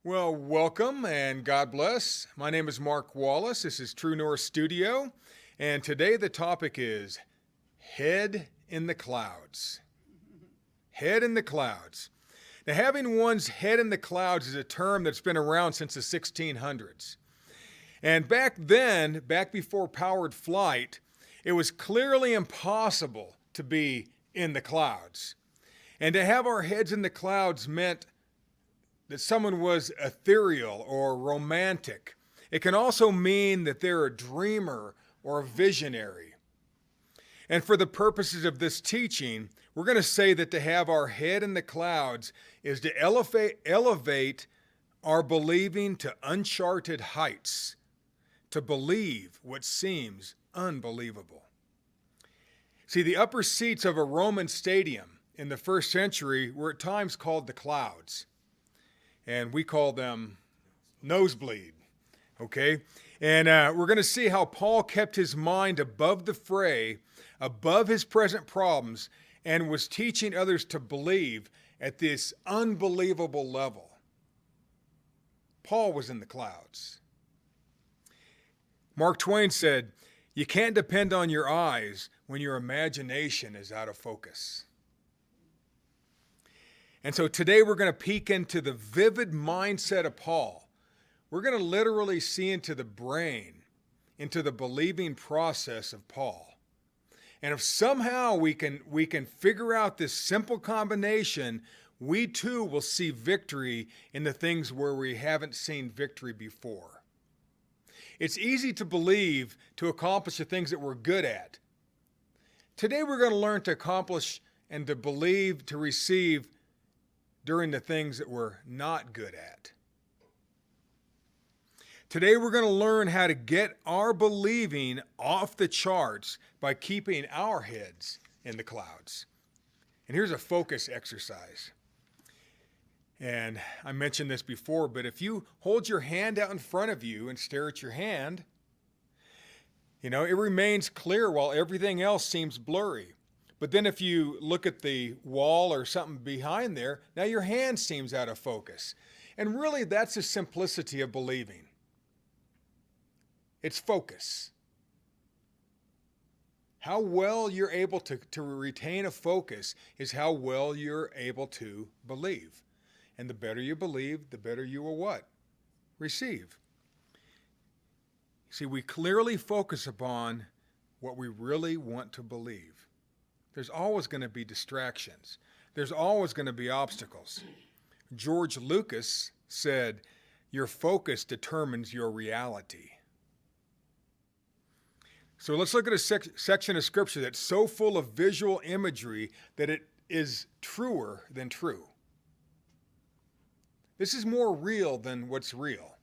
Well, welcome and God bless. My name is Mark Wallace. This is True North Studio. And today the topic is head in the clouds. Head in the clouds. Now, having one's head in the clouds is a term that's been around since the 1600s. And back then, back before powered flight, it was clearly impossible to be in the clouds. And to have our heads in the clouds meant that someone was ethereal or romantic. It can also mean that they're a dreamer or a visionary. And for the purposes of this teaching, we're going to say that to have our head in the clouds is to elevate our believing to uncharted heights, to believe what seems unbelievable. See, the upper seats of a Roman stadium in the first century were at times called the clouds. And we call them nosebleed, okay? And we're going to see how Paul kept his mind above the fray, above his present problems, and was teaching others to believe at this unbelievable level. Paul was in the clouds. Mark Twain said, "You can't depend on your eyes when your imagination is out of focus." And so today we're going to peek into the vivid mindset of Paul. We're going to literally see into the brain, into the believing process of Paul. And if somehow we can figure out this simple combination, we too will see victory in the things where we haven't seen victory before. It's easy to believe to accomplish the things that we're good at. Today we're going to learn to accomplish and to believe, to receive during the things that we're not good at. Today we're going to learn how to get our believing off the charts by keeping our heads in the clouds. And here's a focus exercise. And I mentioned this before, but if you hold your hand out in front of you and stare at your hand, it remains clear while everything else seems blurry. But then if you look at the wall or something behind there, now your hand seems out of focus. And really, that's the simplicity of believing. It's focus. How well you're able to retain a focus is how well you're able to believe. And the better you believe, the better you will what? Receive. See, we clearly focus upon what we really want to believe. There's always going to be distractions. There's always going to be obstacles. George Lucas said, "Your focus determines your reality." So let's look at a section of Scripture that's so full of visual imagery that it is truer than true. This is more real than what's real.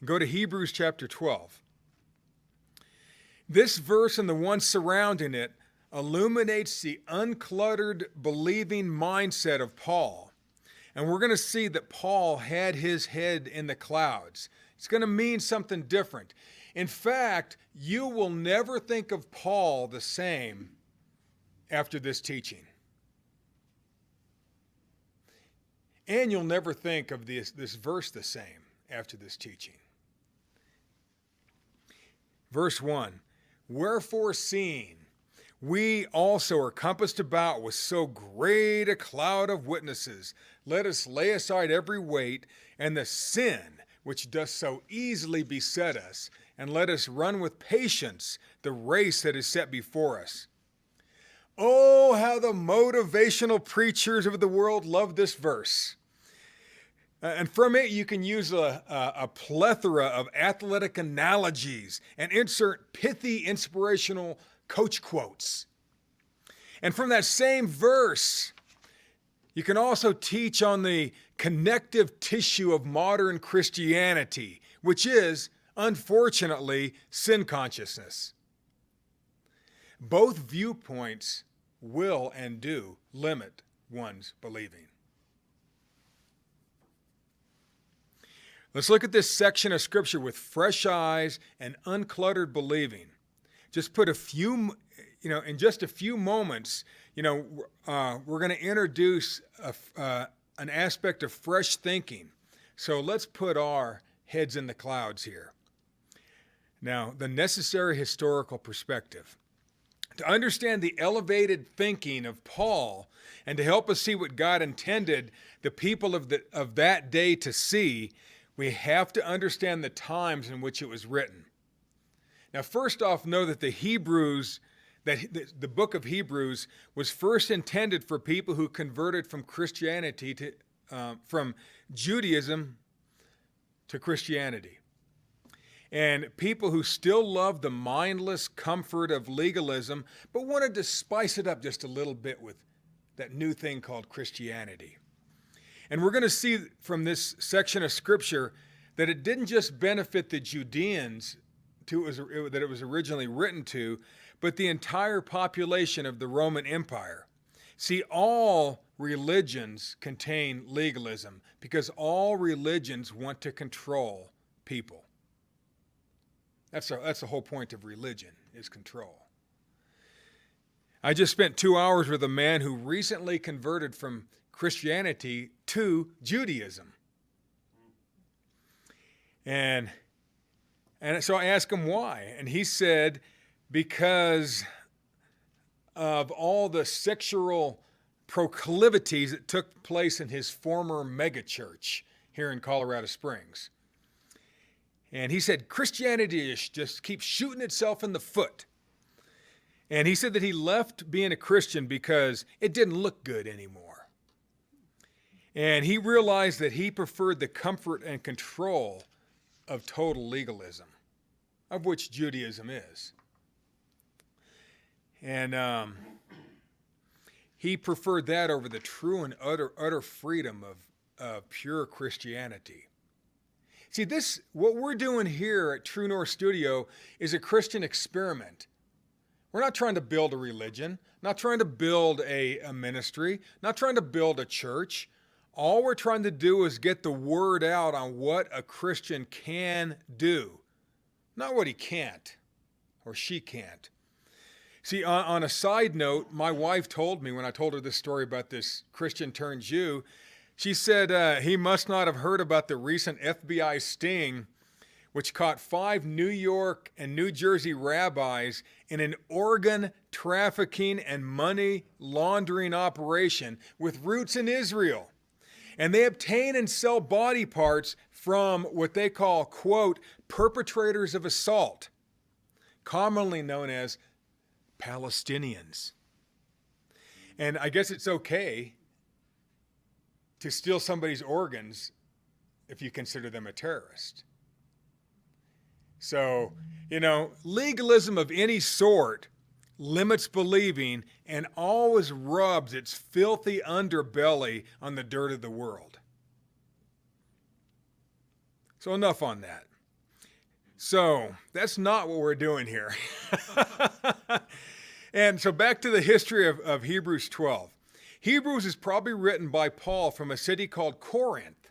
Go to Hebrews chapter 12. This verse and the one surrounding it illuminates the uncluttered, believing mindset of Paul. And we're going to see that Paul had his head in the clouds. It's going to mean something different. In fact, you will never think of Paul the same after this teaching. And you'll never think of this verse the same after this teaching. Verse 1, "Wherefore seeing we also are compassed about with so great a cloud of witnesses, let us lay aside every weight and the sin which doth so easily beset us, and let us run with patience the race that is set before us." Oh, how the motivational preachers of the world love this verse. And from it, you can use a plethora of athletic analogies and insert pithy, inspirational coach quotes. And from that same verse, you can also teach on the connective tissue of modern Christianity, which is, unfortunately, sin consciousness. Both viewpoints will and do limit one's believing. Let's look at this section of Scripture with fresh eyes and uncluttered believing. Just put in just a few moments, we're going to introduce an aspect of fresh thinking, So let's put our heads in the clouds here. Now, the necessary historical perspective. To understand the elevated thinking of Paul and to help us see what God intended the people of that day to see, we have to understand the times in which it was written. Now, first off, know that the book of Hebrews was first intended for people who converted from from Judaism to Christianity. And people who still loved the mindless comfort of legalism, but wanted to spice it up just a little bit with that new thing called Christianity. And we're going to see from this section of Scripture that it didn't just benefit the Judeans that it was originally written to, but the entire population of the Roman Empire. See, all religions contain legalism because all religions want to control people. That's the whole point of religion, is control. I just spent 2 hours with a man who recently converted from Christianity to Judaism. And so I asked him why. And he said, because of all the sexual proclivities that took place in his former megachurch here in Colorado Springs. And he said Christianity just keeps shooting itself in the foot. And he said that he left being a Christian because it didn't look good anymore. And he realized that he preferred the comfort and control of total legalism, of which Judaism is. And he preferred that over the true and utter freedom of pure Christianity. See, what we're doing here at True North Studio is a Christian experiment. We're not trying to build a religion, not trying to build a ministry, not trying to build a church. All we're trying to do is get the word out on what a Christian can do, not what he can't or she can't. See, on a side note, my wife told me when I told her this story about this Christian turned Jew, she said he must not have heard about the recent FBI sting, which caught 5 New York and New Jersey rabbis in an organ trafficking and money laundering operation with roots in Israel. And they obtain and sell body parts from what they call, quote, perpetrators of assault, commonly known as Palestinians. And I guess it's okay to steal somebody's organs if you consider them a terrorist. So, legalism of any sort limits believing and always rubs its filthy underbelly on the dirt of the world. So enough on that. So that's not what we're doing here. And so back to the history of Hebrews 12. Hebrews is probably written by Paul from a city called Corinth.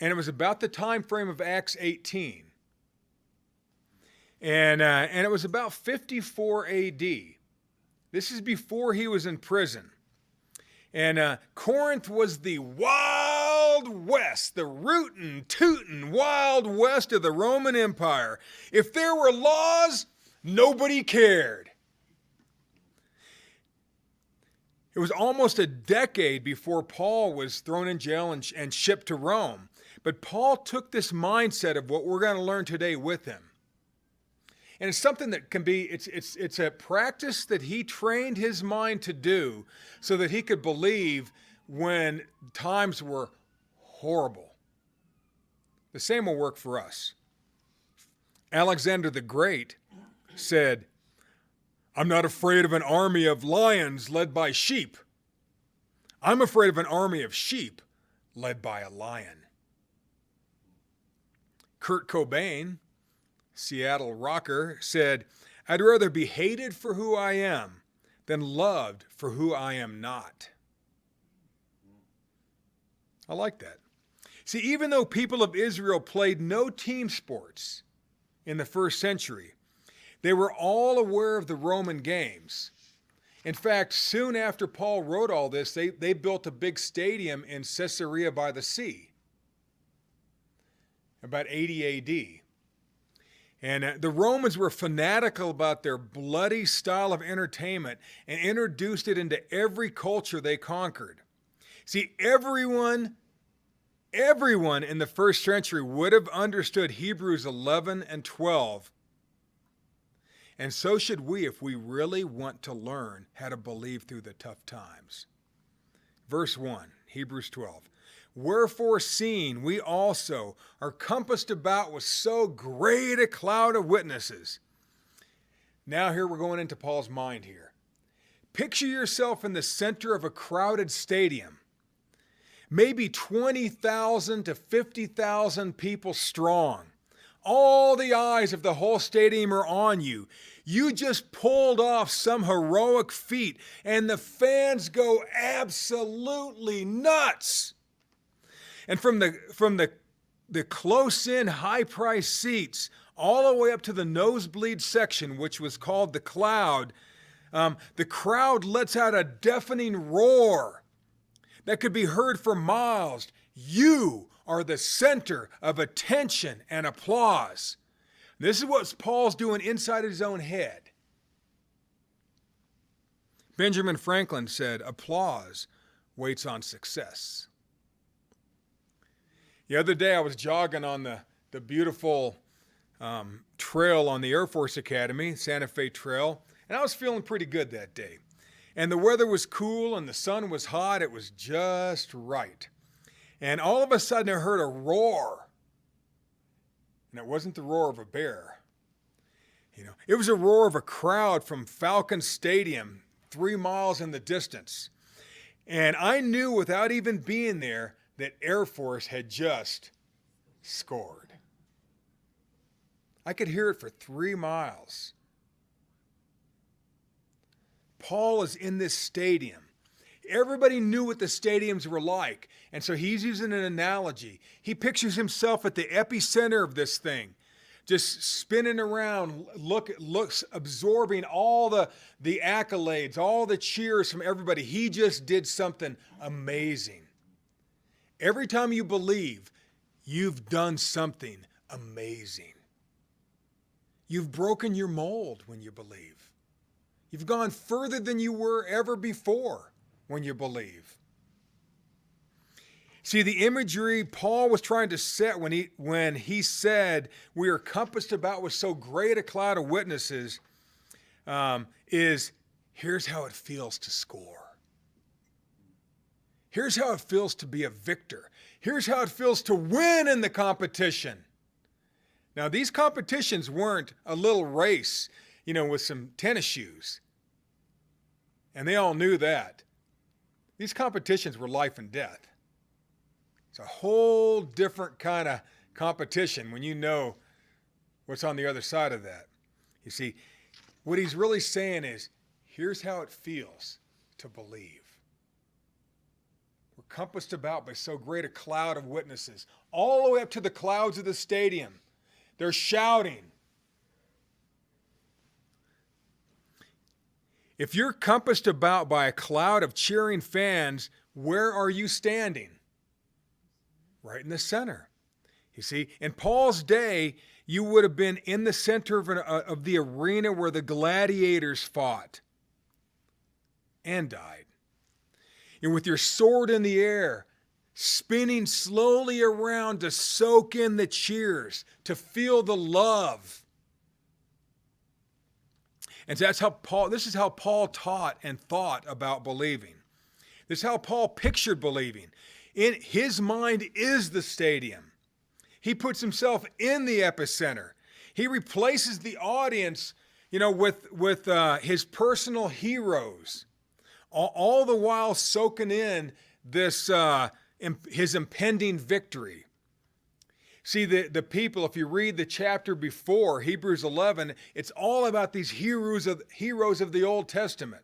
And it was about the time frame of Acts 18. And it was about 54 AD. This is before he was in prison. And Corinth was the Wild West, the rootin', tootin' Wild West of the Roman Empire. If there were laws, nobody cared. It was almost a decade before Paul was thrown in jail and shipped to Rome. But Paul took this mindset of what we're going to learn today with him. And it's something that can be, it's a practice that he trained his mind to do so that he could believe when times were horrible. The same will work for us. Alexander the Great said, I'm not afraid of an army of lions led by sheep. I'm afraid of an army of sheep led by a lion. Kurt Cobain, Seattle rocker, said, I'd rather be hated for who I am than loved for who I am not. I like that. See, even though people of Israel played no team sports in the first century, they were all aware of the Roman games. In fact, soon after Paul wrote all this, they built a big stadium in Caesarea by the sea, about 80 A.D. And the Romans were fanatical about their bloody style of entertainment and introduced it into every culture they conquered. See, everyone in the first century would have understood Hebrews 11 and 12. And so should we if we really want to learn how to believe through the tough times. Verse 1, Hebrews 12. Wherefore, seeing we also are compassed about with so great a cloud of witnesses. Now here we're going into Paul's mind here. Picture yourself in the center of a crowded stadium. Maybe 20,000 to 50,000 people strong. All the eyes of the whole stadium are on you. You just pulled off some heroic feat, and the fans go absolutely nuts. And from the close-in, high-priced seats all the way up to the nosebleed section, which was called the cloud, the crowd lets out a deafening roar that could be heard for miles. You are the center of attention and applause. This is what Paul's doing inside his own head. Benjamin Franklin said, applause waits on success. The other day I was jogging on the beautiful trail on the Air Force Academy, Santa Fe Trail, and I was feeling pretty good that day. And the weather was cool and the sun was hot. It was just right. And all of a sudden I heard a roar. And it wasn't the roar of a bear. It was a roar of a crowd from Falcon Stadium, 3 miles in the distance. And I knew without even being there that Air Force had just scored. I could hear it for 3 miles. Paul is in this stadium. Everybody knew what the stadiums were like, and so he's using an analogy. He pictures himself at the epicenter of this thing, just spinning around, looks absorbing all the accolades, all the cheers from everybody. He just did something amazing. Every time you believe, you've done something amazing. You've broken your mold when you believe. You've gone further than you were ever before when you believe. See, the imagery Paul was trying to set when he said we are compassed about with so great a cloud of witnesses is here's how it feels to score. Here's how it feels to be a victor. Here's how it feels to win in the competition. Now, these competitions weren't a little race, with some tennis shoes. And they all knew that. These competitions were life and death. It's a whole different kind of competition when you know what's on the other side of that. You see, what he's really saying is, here's how it feels to believe. We're compassed about by so great a cloud of witnesses, all the way up to the clouds of the stadium. They're shouting. If you're compassed about by a cloud of cheering fans, where are you standing? Right in the center. You see, in Paul's day, you would have been in the center of the arena where the gladiators fought and died. And with your sword in the air, spinning slowly around to soak in the cheers, to feel the love. And this is how Paul taught and thought about believing. This is how Paul pictured believing. In his mind is the stadium. He puts himself in the epicenter. He replaces the audience, with his personal heroes, all the while soaking in this his impending victory. See, the people, if you read the chapter before, Hebrews 11, it's all about these heroes of the Old Testament.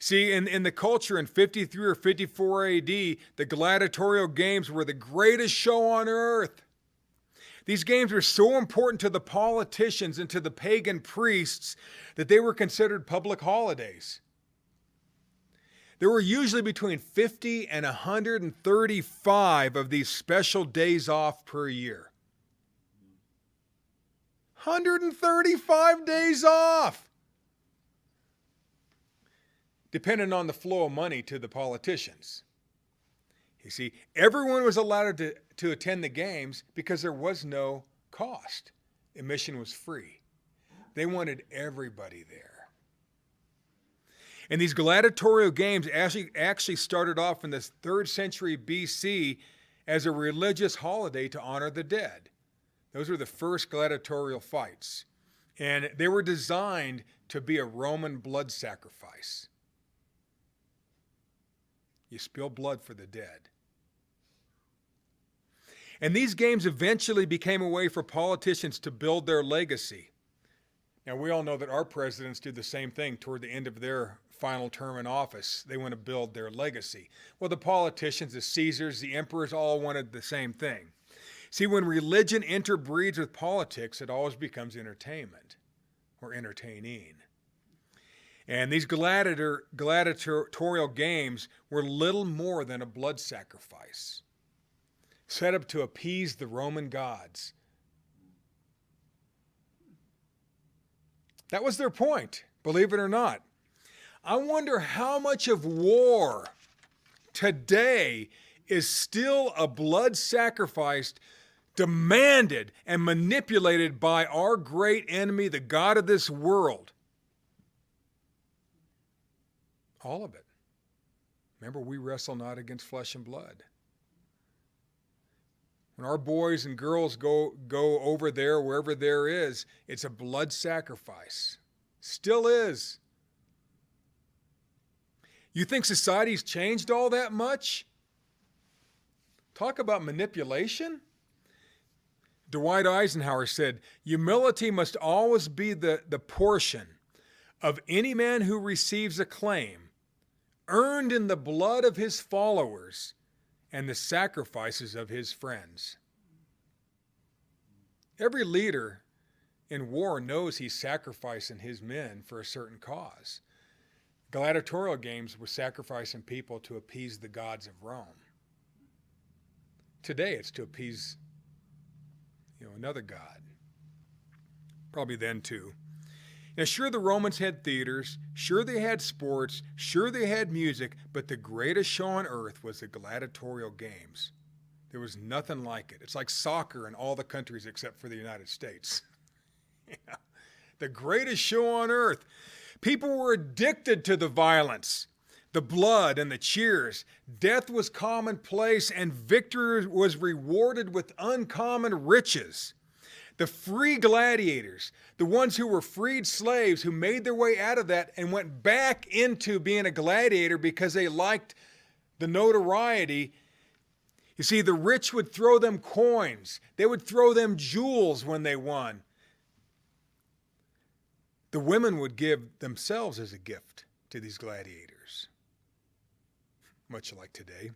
See, in the culture in 53 or 54 AD, the gladiatorial games were the greatest show on earth. These games were so important to the politicians and to the pagan priests that they were considered public holidays. There were usually between 50 and 135 of these special days off per year. 135 days off! Depending on the flow of money to the politicians. You see, everyone was allowed to attend the games because there was no cost. Admission was free. They wanted everybody there. And these gladiatorial games actually started off in the 3rd century BC as a religious holiday to honor the dead. Those were the first gladiatorial fights. And they were designed to be a Roman blood sacrifice. You spill blood for the dead. And these games eventually became a way for politicians to build their legacy. Now, we all know that our presidents do the same thing toward the end of their final term in office. They want to build their legacy. Well, the politicians, the Caesars, the emperors all wanted the same thing. See, when religion interbreeds with politics, it always becomes entertainment or entertaining. And these gladiatorial games were little more than a blood sacrifice, set up to appease the Roman gods. That was their point, believe it or not. I wonder how much of war today is still a blood sacrifice demanded and manipulated by our great enemy, the God of this world. All of it. Remember, we wrestle not against flesh and blood. When our boys and girls go over there, wherever there is, it's a blood sacrifice. Still is. You think society's changed all that much? Talk about manipulation. Dwight Eisenhower said, humility must always be the portion of any man who receives acclaim, earned in the blood of his followers and the sacrifices of his friends. Every leader in war knows he's sacrificing his men for a certain cause. Gladiatorial games were sacrificing people to appease the gods of Rome. Today it's to appease, another god. Probably then too. Now, sure, the Romans had theaters, sure they had sports, sure they had music, but the greatest show on earth was the gladiatorial games. There was nothing like it. It's like soccer in all the countries except for the United States. Yeah. The greatest show on earth. People were addicted to the violence, the blood, and the cheers. Death was commonplace, and victory was rewarded with uncommon riches. The free gladiators, the ones who were freed slaves who made their way out of that and went back into being a gladiator because they liked the notoriety. You see, the rich would throw them coins. They would throw them jewels when they won. The women would give themselves as a gift to these gladiators, much like today.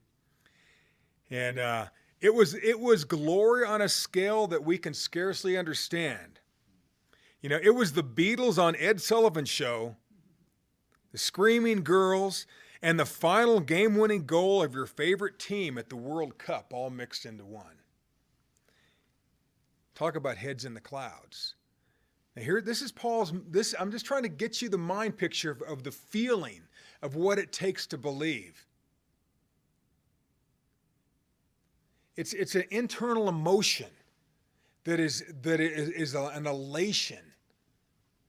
And it was glory on a scale that we can scarcely understand. It was the Beatles on Ed Sullivan's show, the Screaming Girls, and the final game-winning goal of your favorite team at the World Cup all mixed into one. Talk about heads in the clouds. Now here, this is Paul's, I'm just trying to get you the mind picture of the feeling of what it takes to believe. It's an internal emotion that is an elation.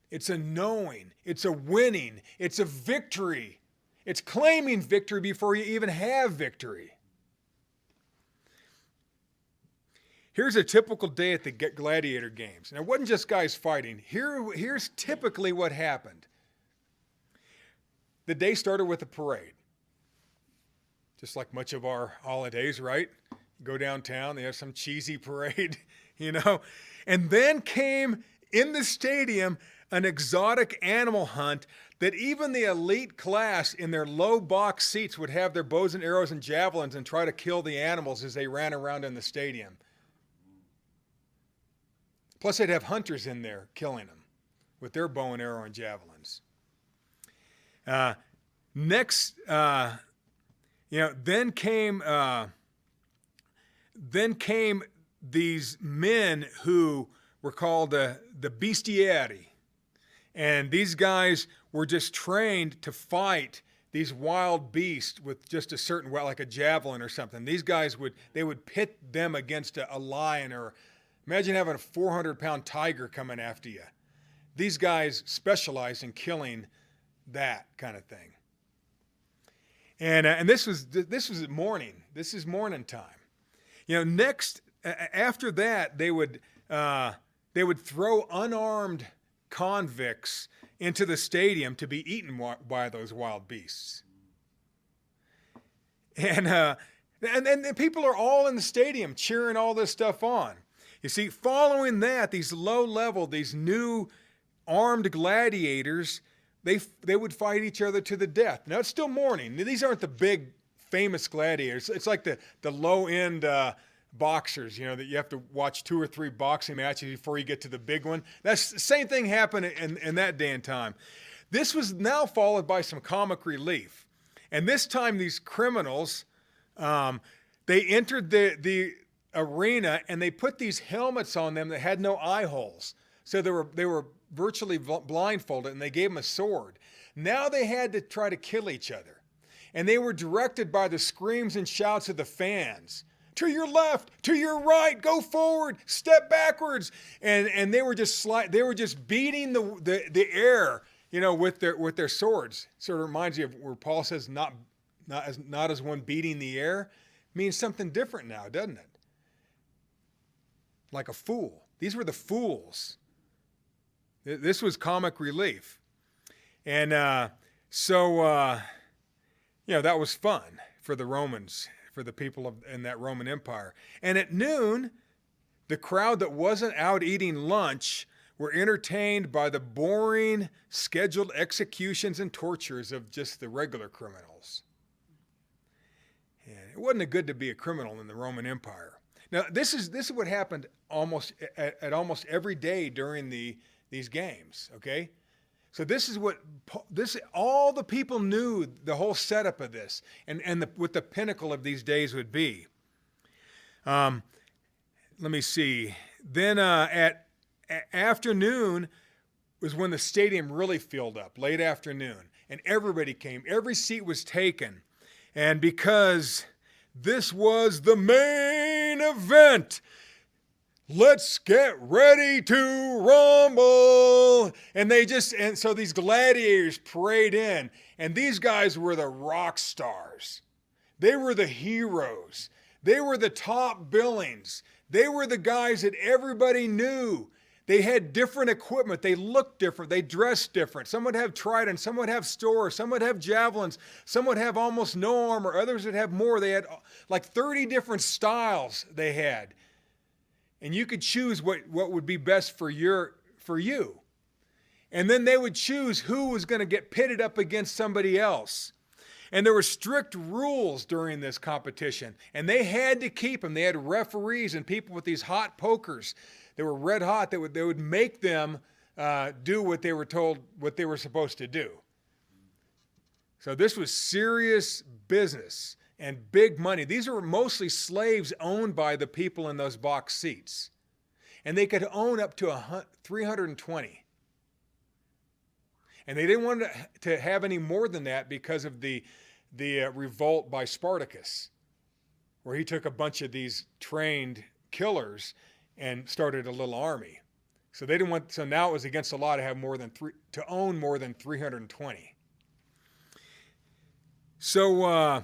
It's a knowing. It's a winning. It's a victory. It's claiming victory before you even have victory. Here's a typical day at the gladiator games. And it wasn't just guys fighting. Here's typically what happened. The day started with a parade. Just like much of our holidays, right? Go downtown, they have some cheesy parade, And then came in the stadium an exotic animal hunt that even the elite class in their low box seats would have their bows and arrows and javelins and try to kill the animals as they ran around in the stadium. Plus, they'd have hunters in there killing them with their bow and arrow and javelins. Next, then came these men who were called the bestiari. And these guys were just trained to fight these wild beasts with just a certain, like a javelin or something. These guys would pit them against a lion, or imagine having a 400-pound tiger coming after you. These guys specialized in killing that kind of thing. And this was morning. This is morning time. Next, after that, they would throw unarmed convicts into the stadium to be eaten by those wild beasts. And the people are all in the stadium cheering all this stuff on. You see, following that, these low-level, these new armed gladiators, they would fight each other to the death. Now, it's still morning. These aren't the big, famous gladiators. It's like the low-end boxers, that you have to watch 2 or 3 boxing matches before you get to the big one. That's the same thing happened in that day and time. This was now followed by some comic relief. And this time, these criminals, they entered the arena and they put these helmets on them that had no eye holes. So they were virtually blindfolded, and they gave them a sword. Now they had to try to kill each other. And they were directed by the screams and shouts of the fans. To your left, to your right, go forward, step backwards. And they were just beating the air, with their swords. Sort of reminds you of where Paul says not as one beating the air. Means something different now, doesn't it? Like a fool. These were the fools. This was comic relief. And that was fun for the Romans, for the people in that Roman Empire. And at noon, the crowd that wasn't out eating lunch were entertained by the boring, scheduled executions and tortures of just the regular criminals. And it wasn't good to be a criminal in the Roman Empire. Now, this is what happened almost every day during these games, okay? So this is all the people knew, the whole setup of this, and what the pinnacle of these days would be. Let me see. Then at afternoon was when the stadium really filled up, late afternoon, and everybody came. Every seat was taken, and because this was the main event, let's get ready to rumble. And so these gladiators parade in, and these guys were the rock stars. They were the heroes. They were the top billings. They were the guys that everybody knew. They had different equipment. They looked different. They dressed different. Some would have tridents. Some would have stores. Some would have javelins. Some would have almost no armor. Others would have more. They had like 30 different styles they had. And you could choose what would be best for you. And then they would choose who was going to get pitted up against somebody else. And there were strict rules during this competition. And they had to keep them. They had referees and people with these hot pokers. They were red hot. They would make them do what they were told, what they were supposed to do. So this was serious business and big money. These were mostly slaves owned by the people in those box seats. And they could own up to 320. And they didn't want to have any more than that because of the revolt by Spartacus, where he took a bunch of these trained killers and started a little army. So they didn't want. So now it was against the law to have to own more than 320. So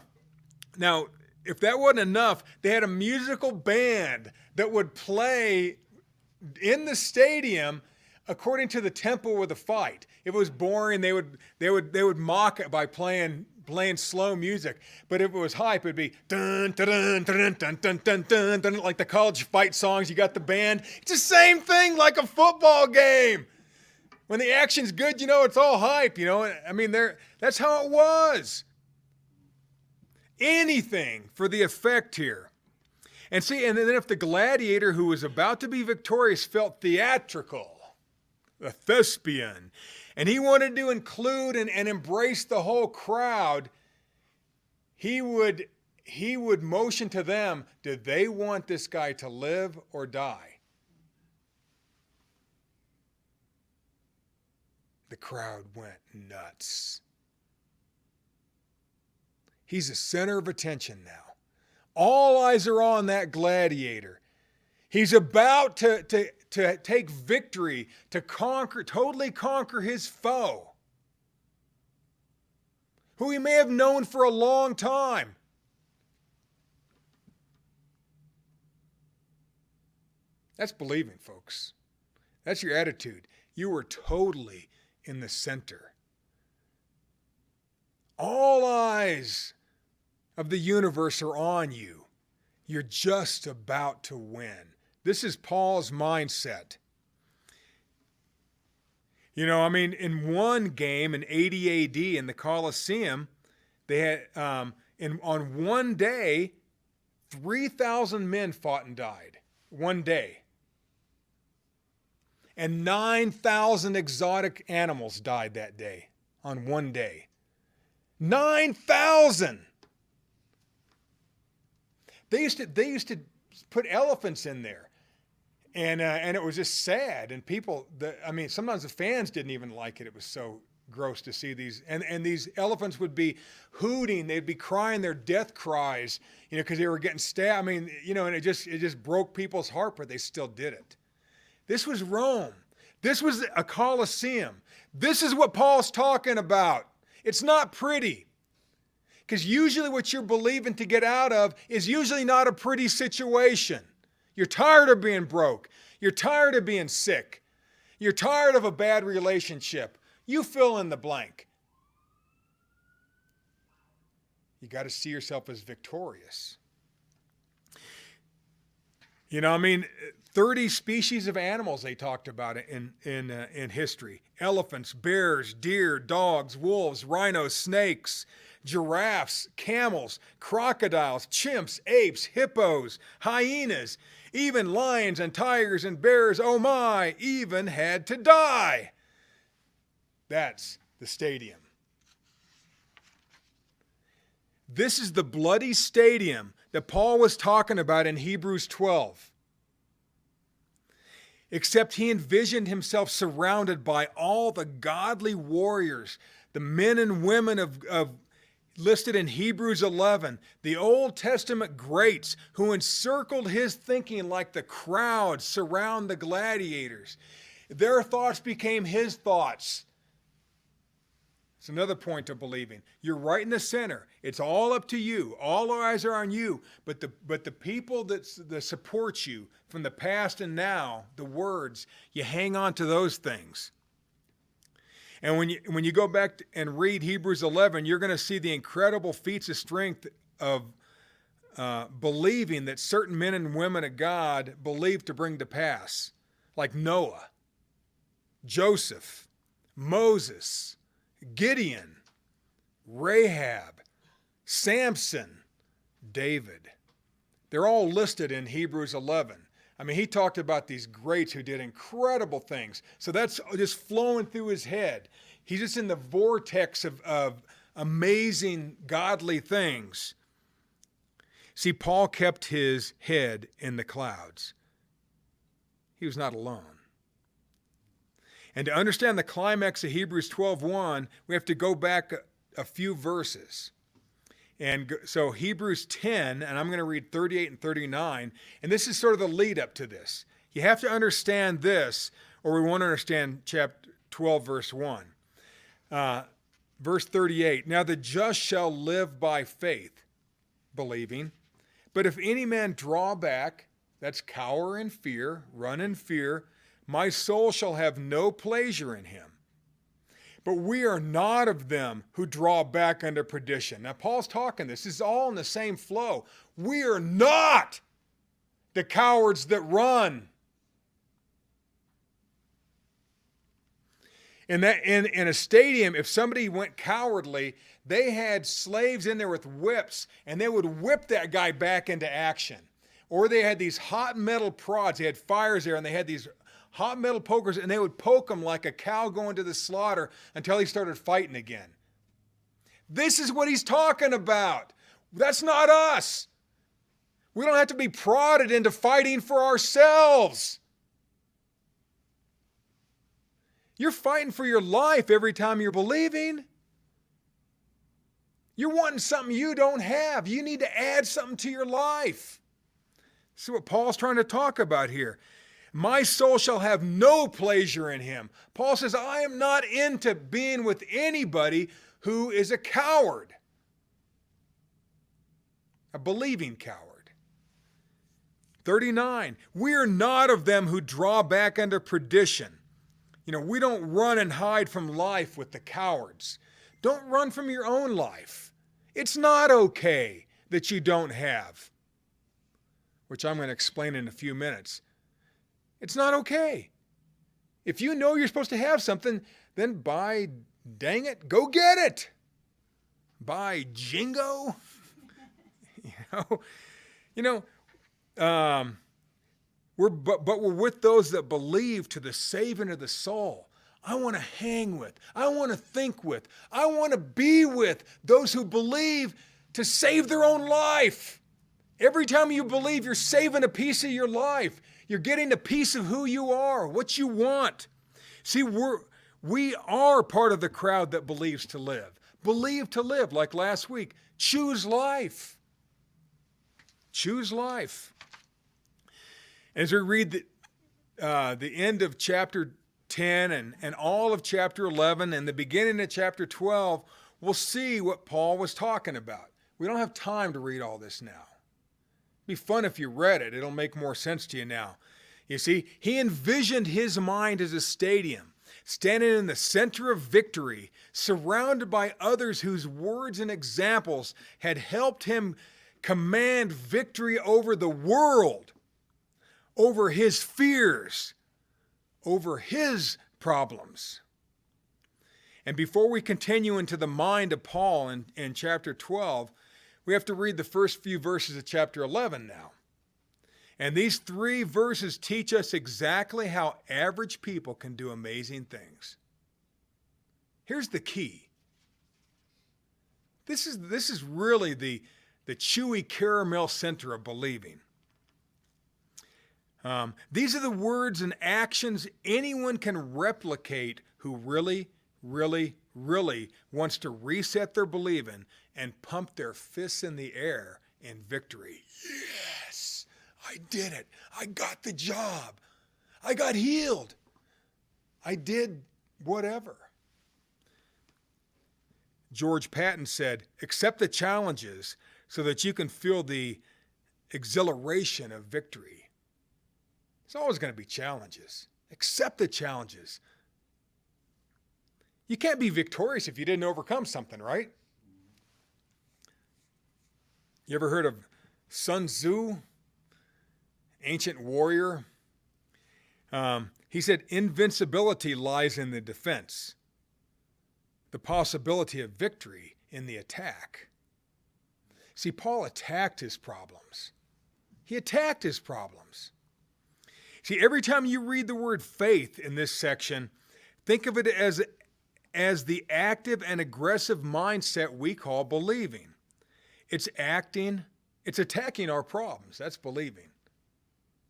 now, if that wasn't enough, they had a musical band that would play in the stadium according to the tempo of the fight. If it was boring, they would mock it by playing slow music. But if it was hype, it'd be dun dun dun dun dun dun dun dun dun, like the college fight songs. You got the band. It's the same thing like a football game. When the action's good, it's all hype. I mean, that's how it was. Anything for the effect here. And see, and then if the gladiator who was about to be victorious felt theatrical, a thespian, and he wanted to include and embrace the whole crowd, he would motion to them, did they want this guy to live or die? The crowd went nuts. He's the center of attention now. All eyes are on that gladiator. He's about to take victory, to totally conquer his foe, who he may have known for a long time. That's believing, folks. That's your attitude. You are totally in the center. All eyes of the universe are on you. You're just about to win. This is Paul's mindset. You know, I mean, in one game in 80 AD in the Colosseum, they had, on one day, 3,000 men fought and died. One day. And 9,000 exotic animals died that day, on one day. 9,000! They used to put elephants in there, and it was just sad. And people, sometimes the fans didn't even like it. It was so gross to see these, and these elephants would be hooting. They'd be crying their death cries, because they were getting stabbed. And it just broke people's heart, but they still did it. This was Rome. This was a Colosseum. This is what Paul's talking about. It's not pretty. Because usually what you're believing to get out of is usually not a pretty situation. You're tired of being broke. You're tired of being sick. You're tired of a bad relationship. You fill in the blank. You got to see yourself as victorious. 30 species of animals they talked about in history. Elephants, bears, deer, dogs, wolves, rhinos, snakes, giraffes, camels, crocodiles, chimps, apes, hippos, hyenas, even lions and tigers and bears, oh my, even had to die. That's the stadium. This is the bloody stadium that Paul was talking about in Hebrews 12. Except he envisioned himself surrounded by all the godly warriors, the men and women of listed in Hebrews 11, the Old Testament greats who encircled his thinking like the crowd surround the gladiators. Their thoughts became his thoughts. It's another point of believing. You're right in the center. It's all up to you. All eyes are on you. But the people that support you from the past and now, the words, you hang on to those things. And when you go back and read Hebrews 11, you're going to see the incredible feats of strength of believing that certain men and women of God believed to bring to pass, like Noah, Joseph, Moses, Gideon, Rahab, Samson, David. They're all listed in Hebrews 11. He talked about these greats who did incredible things. So that's just flowing through his head. He's just in the vortex of amazing godly things. See, Paul kept his head in the clouds. He was not alone. And to understand the climax of Hebrews 12:1, we have to go back a few verses. And so Hebrews 10, and I'm going to read 38 and 39, and this is sort of the lead up to this. You have to understand this, or we won't understand chapter 12, verse 1. Verse 38, now the just shall live by faith, believing. But if any man draw back, that's cower in fear, run in fear, my soul shall have no pleasure in him. But we are not of them who draw back unto perdition. Now, Paul's talking this. This is all in the same flow. We are not the cowards that run. In a stadium, if somebody went cowardly, they had slaves in there with whips, and they would whip that guy back into action. Or they had these hot metal prods. They had fires there, and they had these hot metal pokers, and they would poke him like a cow going to the slaughter until he started fighting again. This is what he's talking about. That's not us. We don't have to be prodded into fighting for ourselves. You're fighting for your life every time you're believing. You're wanting something you don't have. You need to add something to your life. This is what Paul's trying to talk about here. My soul shall have no pleasure in him. Paul says, I am not into being with anybody who is a coward, a believing coward. 39, we are not of them who draw back unto perdition. We don't run and hide from life with the cowards. Don't run from your own life. It's not okay that you don't have, which I'm going to explain in a few minutes. It's not okay. If you know you're supposed to have something, then by dang it, go get it. By jingo. We're with those that believe to the saving of the soul. I want to hang with, I want to think with, I want to be with those who believe to save their own life. Every time you believe, you're saving a piece of your life. You're getting a piece of who you are, what you want. See, we are part of the crowd that believes to live. Believe to live, like last week. Choose life. Choose life. As we read the end of chapter 10 and all of chapter 11 and the beginning of chapter 12, we'll see what Paul was talking about. We don't have time to read all this now. It'd be fun if you read it. It'll make more sense to you now. You see, he envisioned his mind as a stadium, standing in the center of victory, surrounded by others whose words and examples had helped him command victory over the world, over his fears, over his problems. And before we continue into the mind of Paul in chapter 12, we have to read the first few verses of chapter 11 now. And these 3 verses teach us exactly how average people can do amazing things. Here's the key. This is really the chewy caramel center of believing. These are the words and actions anyone can replicate who really, really, really wants to reset their believing and pump their fists in the air in victory. Yes, I did it. I got the job. I got healed. I did whatever. George Patton said, accept the challenges so that you can feel the exhilaration of victory. There's always going to be challenges. Accept the challenges. You can't be victorious if you didn't overcome something, right? You ever heard of Sun Tzu, ancient warrior? He said, invincibility lies in the defense, the possibility of victory in the attack. See, Paul attacked his problems. He attacked his problems. See, every time you read the word faith in this section, think of it as the active and aggressive mindset we call believing. It's attacking our problems. That's believing.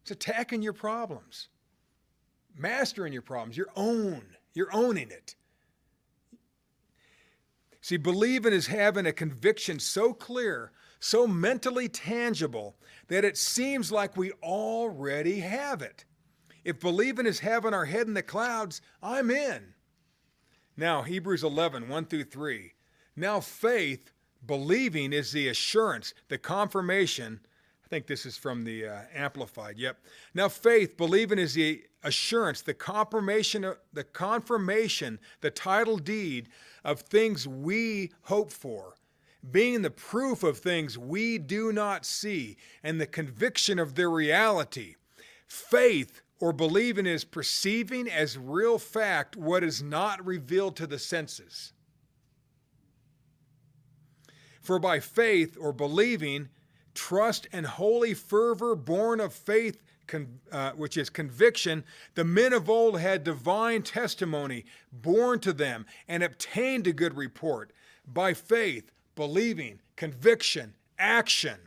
It's attacking your problems. Mastering your problems. You're owning it. See, believing is having a conviction so clear, so mentally tangible, that it seems like we already have it. If believing is having our head in the clouds, I'm in. Now, Hebrews 11, 1 through 3. Now faith, believing, is the assurance, the confirmation. I think this is from the Amplified, yep. Now faith, believing, is the assurance, the confirmation, the title deed of things we hope for, being the proof of things we do not see, and the conviction of their reality. Faith, or believing, is perceiving as real fact what is not revealed to the senses. For by faith, or believing, trust, and holy fervor born of faith, which is conviction, the men of old had divine testimony born to them and obtained a good report. By faith, believing, conviction, action.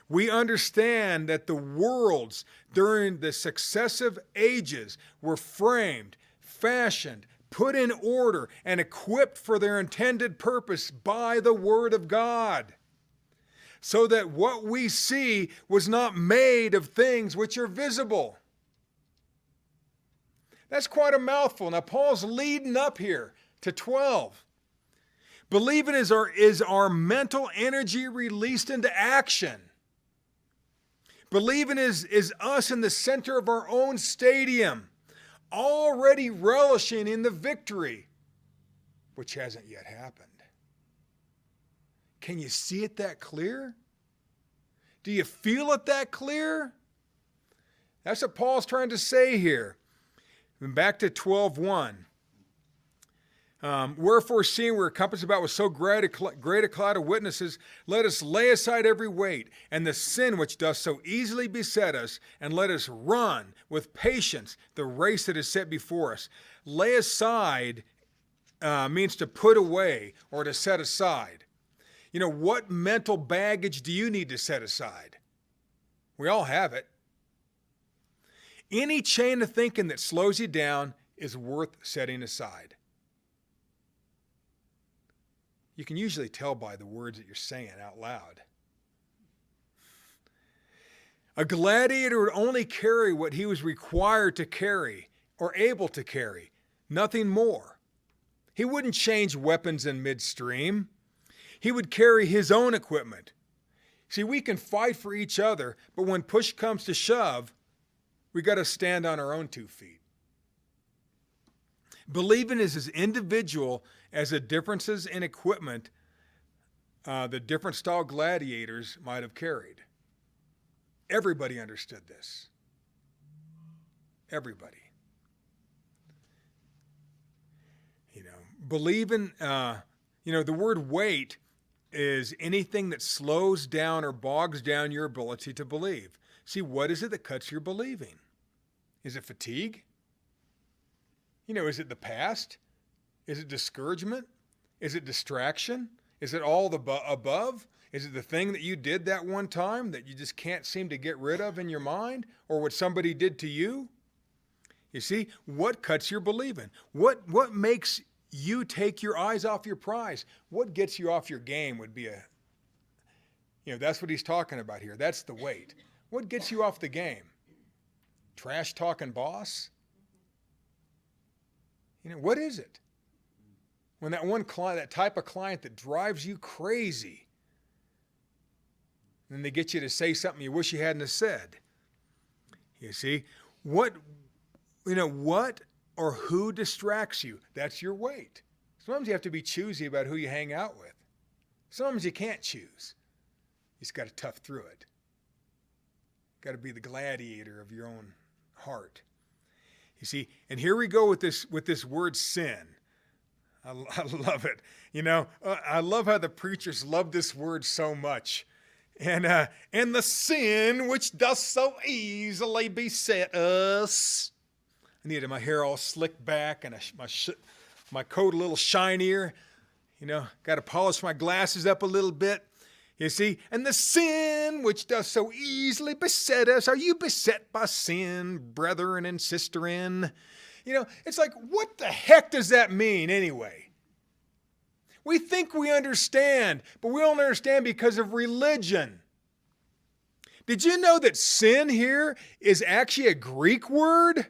We understand that the worlds during the successive ages were framed, fashioned, put in order, and equipped for their intended purpose by the Word of God, so that what we see was not made of things which are visible. That's quite a mouthful. Now, Paul's leading up here to 12. Believing is our mental energy released into action. Believing is us in the center of our own stadium, already relishing in the victory, which hasn't yet happened. Can you see it that clear? Do you feel it that clear? That's what Paul's trying to say here. And back to 12:1. Wherefore, seeing we're encompassed about with so great a cloud of witnesses, let us lay aside every weight and the sin which doth so easily beset us, and let us run with patience the race that is set before us. Lay aside means to put away or to set aside. You know, what mental baggage do you need to set aside? We all have it. Any chain of thinking that slows you down is worth setting aside. You can usually tell by the words that you're saying out loud. A gladiator would only carry what he was required to carry or able to carry, nothing more. He wouldn't change weapons in midstream. He would carry his own equipment. See, we can fight for each other, but when push comes to shove, we got to stand on our own 2 feet. Believing is as individual as the differences in equipment the different style gladiators might have carried. Everybody understood this. Everybody. You know, believing, the word weight is anything that slows down or bogs down your ability to believe. See, what is it that cuts your believing? Is it fatigue? Is it the past? Is it discouragement? Is it distraction? Is it all the above? Is it the thing that you did that one time that you just can't seem to get rid of in your mind? Or what somebody did to you? You see, what cuts your believing? What makes you take your eyes off your prize? What gets you off your game would be that's what he's talking about here. That's the weight. What gets you off the game? Trash talking boss? What is it? When that one client, that type of client that drives you crazy, and they get you to say something you wish you hadn't have said. You see, what or who distracts you? That's your weight. Sometimes you have to be choosy about who you hang out with. Sometimes you can't choose. You just got to tough through it. Got to be the gladiator of your own heart. You see, and here we go with this word sin. I love it. I love how the preachers love this word so much. And the sin which does so easily beset us. I needed my hair all slicked back and my coat a little shinier. Got to polish my glasses up a little bit. You see, and the sin which does so easily beset us. Are you beset by sin, brethren and sisterin? It's like, what the heck does that mean anyway? We think we understand, but we don't understand because of religion. Did you know that sin here is actually a Greek word?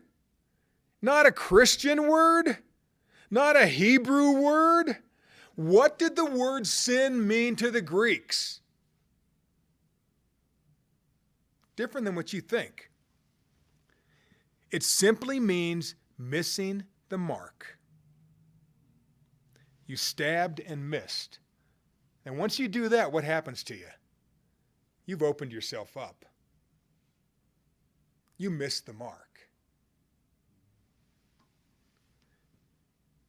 Not a Christian word? Not a Hebrew word? What did the word sin mean to the Greeks? Different than what you think. It simply means missing the mark. You stabbed and missed. And once you do that, what happens to you? You've opened yourself up. You missed the mark.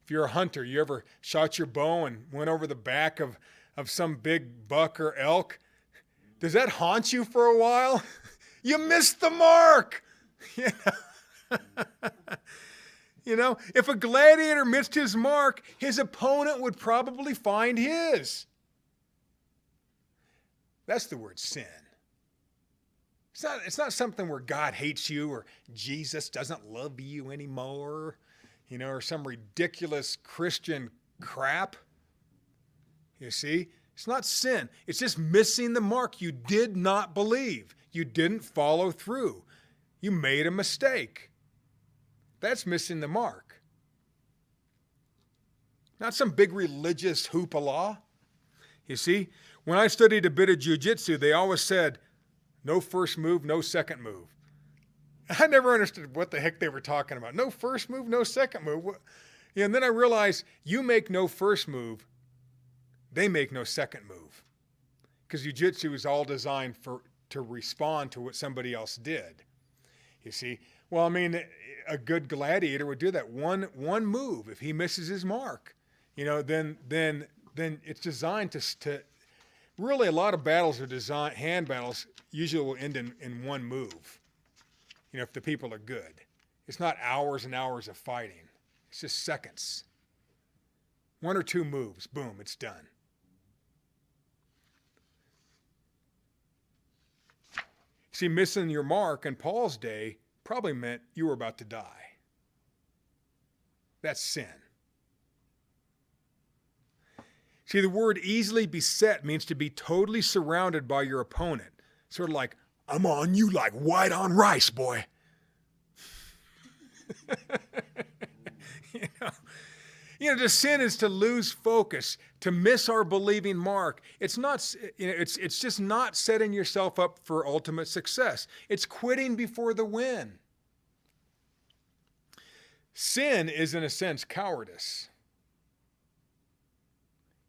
If you're a hunter, you ever shot your bow and went over the back of some big buck or elk? Does that haunt you for a while? You missed the mark. You know? You know, if a gladiator missed his mark, his opponent would probably find his. That's the word sin. It's not something where God hates you or Jesus doesn't love you anymore, you know, or some ridiculous Christian crap. You see, it's not sin. It's just missing the mark. You did not believe. You didn't follow through. You made a mistake. That's missing the mark. Not some big religious hoopla. You see, when I studied a bit of jiu-jitsu, they always said, no first move, no second move. I never understood what the heck they were talking about. No first move, no second move. And then I realized you make no first move, they make no second move. Because jiu-jitsu is all designed to respond to what somebody else did. You see? Well, I mean, a good gladiator would do that. One move, if he misses his mark, you know, then it's designed to really, a lot of battles are designed, hand battles usually will end in one move, you know, if the people are good. It's not hours and hours of fighting. It's just seconds. One or two moves, boom, it's done. See, missing your mark in Paul's day probably meant you were about to die. That's sin. See, the word easily beset means to be totally surrounded by your opponent. Sort of like, I'm on you like white on rice, boy. You know, to sin is to lose focus, to miss our believing mark. It's not, you know, it's just not setting yourself up for ultimate success. It's quitting before the win. Sin is, in a sense, cowardice.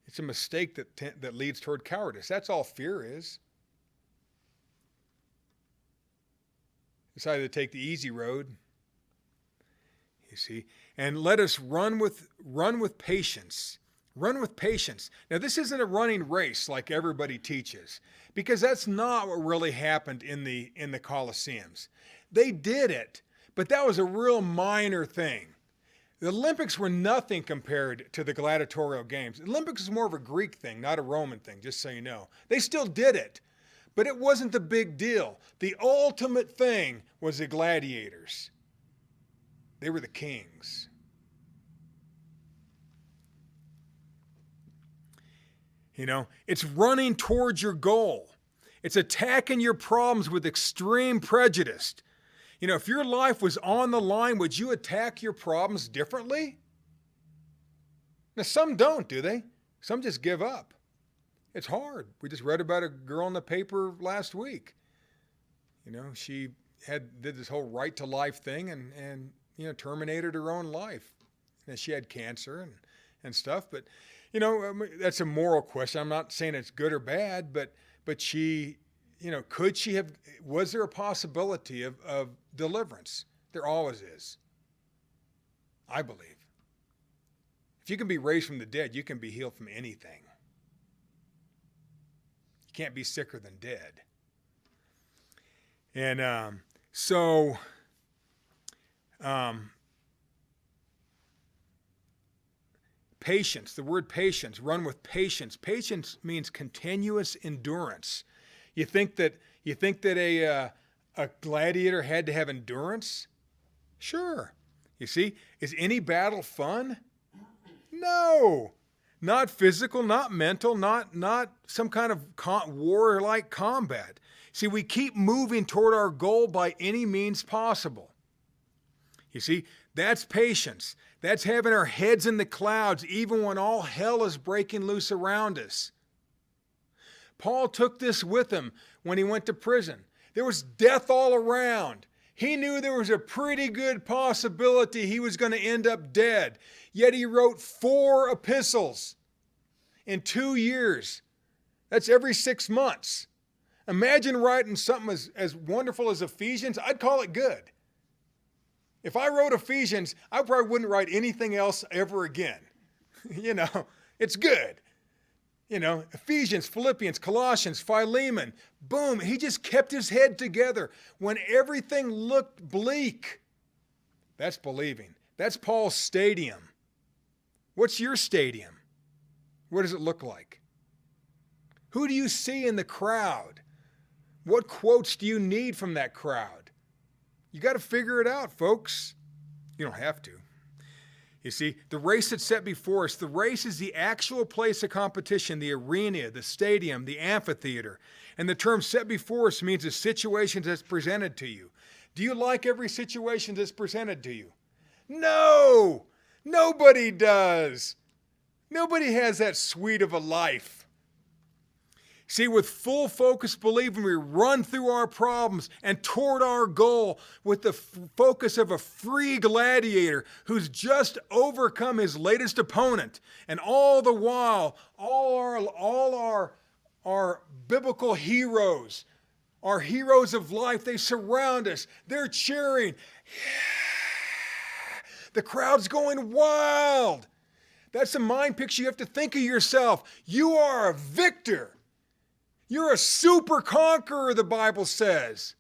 It's a mistake that leads toward cowardice. That's all fear is. Decided to take the easy road. You see, and let us run with patience. Run with patience. Now, this isn't a running race like everybody teaches, because that's not what really happened in the Colosseums. They did it, but that was a real minor thing. The Olympics were nothing compared to the gladiatorial games. The Olympics is more of a Greek thing, not a Roman thing, just so you know. They still did it, but it wasn't the big deal. The ultimate thing was the gladiators. They were the kings. You know, it's running towards your goal. It's attacking your problems with extreme prejudice. You know, if your life was on the line, would you attack your problems differently? Now, some don't, do they? Some just give up. It's hard. We just read about a girl in the paper last week. You know, she did this whole right to life thing and you know, terminated her own life. And she had cancer and stuff. But, you know, that's a moral question. I'm not saying it's good or bad, but she, you know, was there a possibility of deliverance? There always is. I believe. If you can be raised from the dead, you can be healed from anything. You can't be sicker than dead. And patience, the word patience, run with patience. Patience means continuous endurance. You think that a gladiator had to have endurance? Sure. You see, is any battle fun? No. Not physical, not mental, not some kind of war-like combat. See, we keep moving toward our goal by any means possible. You see, that's patience. That's having our heads in the clouds even when all hell is breaking loose around us. Paul took this with him when he went to prison. There was death all around. He knew there was a pretty good possibility he was going to end up dead. Yet he wrote 4 epistles in 2 years. That's every 6 months. Imagine writing something as wonderful as Ephesians. I'd call it good. If I wrote Ephesians, I probably wouldn't write anything else ever again. You know, it's good. Ephesians, Philippians, Colossians, Philemon. Boom, he just kept his head together when everything looked bleak. That's believing. That's Paul's stadium. What's your stadium? What does it look like? Who do you see in the crowd? What quotes do you need from that crowd? You got to figure it out, folks. You don't have to. You see, the race that's set before us, the race is the actual place of competition, the arena, the stadium, the amphitheater. And the term set before us means the situation that's presented to you. Do you like every situation that's presented to you? No! Nobody does. Nobody has that sweet of a life. See, with full focus believing, we run through our problems and toward our goal with the focus of a free gladiator who's just overcome his latest opponent. And all the while, all our biblical heroes, our heroes of life, they surround us. They're cheering. Yeah. The crowd's going wild. That's a mind picture you have to think of yourself. You are a victor. You're a super conqueror, the Bible says.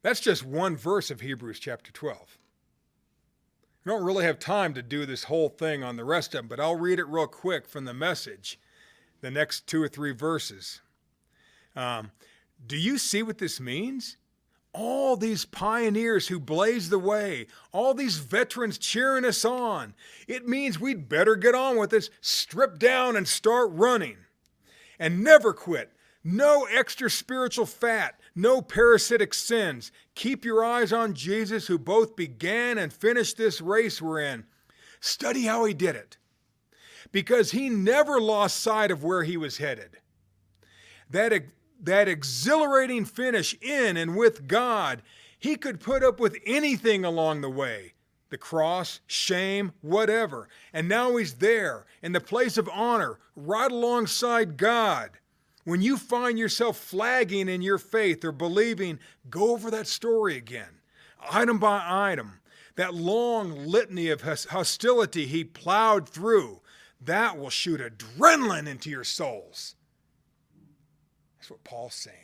That's just one verse of Hebrews chapter 12. We don't really have time to do this whole thing on the rest of them, but I'll read it real quick from the Message, the next 2 or 3 verses. Do you see what this means? All these pioneers who blazed the way, all these veterans cheering us on. It means we'd better get on with this, strip down and start running. And never quit. No extra spiritual fat, no parasitic sins. Keep your eyes on Jesus, who both began and finished this race we're in. Study how he did it, because he never lost sight of where he was headed. That exhilarating finish in and with God, he could put up with anything along the way. The cross, shame, whatever. And now he's there in the place of honor, right alongside God. When you find yourself flagging in your faith or believing, go over that story again, item by item. That long litany of hostility he plowed through, that will shoot adrenaline into your souls. That's what Paul's saying.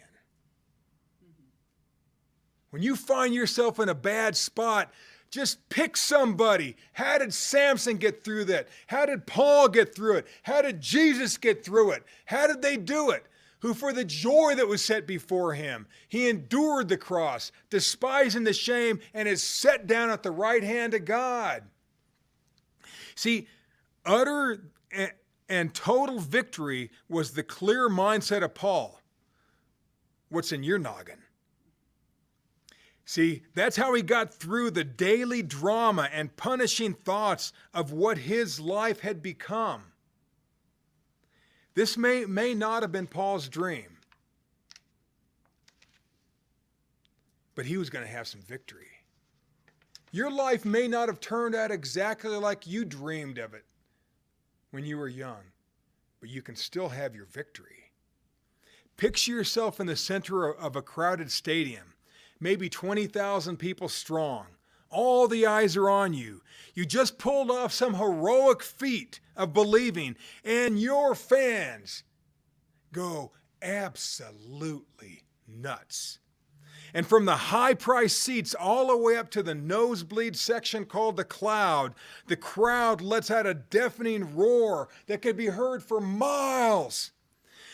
When you find yourself in a bad spot, just pick somebody. How did Samson get through that? How did Paul get through it? How did Jesus get through it? How did they do it? Who for the joy that was set before him, he endured the cross, despising the shame, and is set down at the right hand of God. See, utter and total victory was the clear mindset of Paul. What's in your noggin? See, that's how he got through the daily drama and punishing thoughts of what his life had become. This may not have been Paul's dream, but he was going to have some victory. Your life may not have turned out exactly like you dreamed of it when you were young, but you can still have your victory. Picture yourself in the center of a crowded stadium, maybe 20,000 people strong. All the eyes are on you. You just pulled off some heroic feat of believing, and your fans go absolutely nuts. And from the high-priced seats all the way up to the nosebleed section called the crowd lets out a deafening roar that could be heard for miles.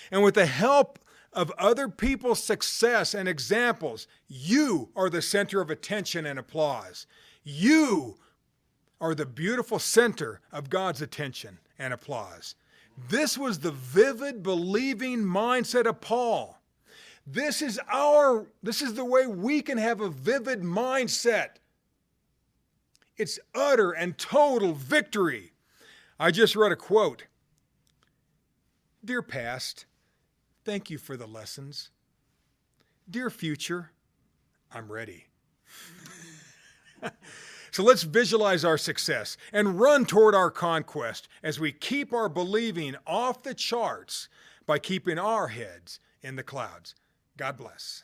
And with the help of other people's success and examples, you are the center of attention and applause. You are the beautiful center of God's attention and applause. This was the vivid, believing mindset of Paul. This is the way we can have a vivid mindset. It's utter and total victory. I just read a quote. Dear past, thank you for the lessons. Dear future, I'm ready. So let's visualize our success and run toward our conquest as we keep our believing off the charts by keeping our heads in the clouds. God bless.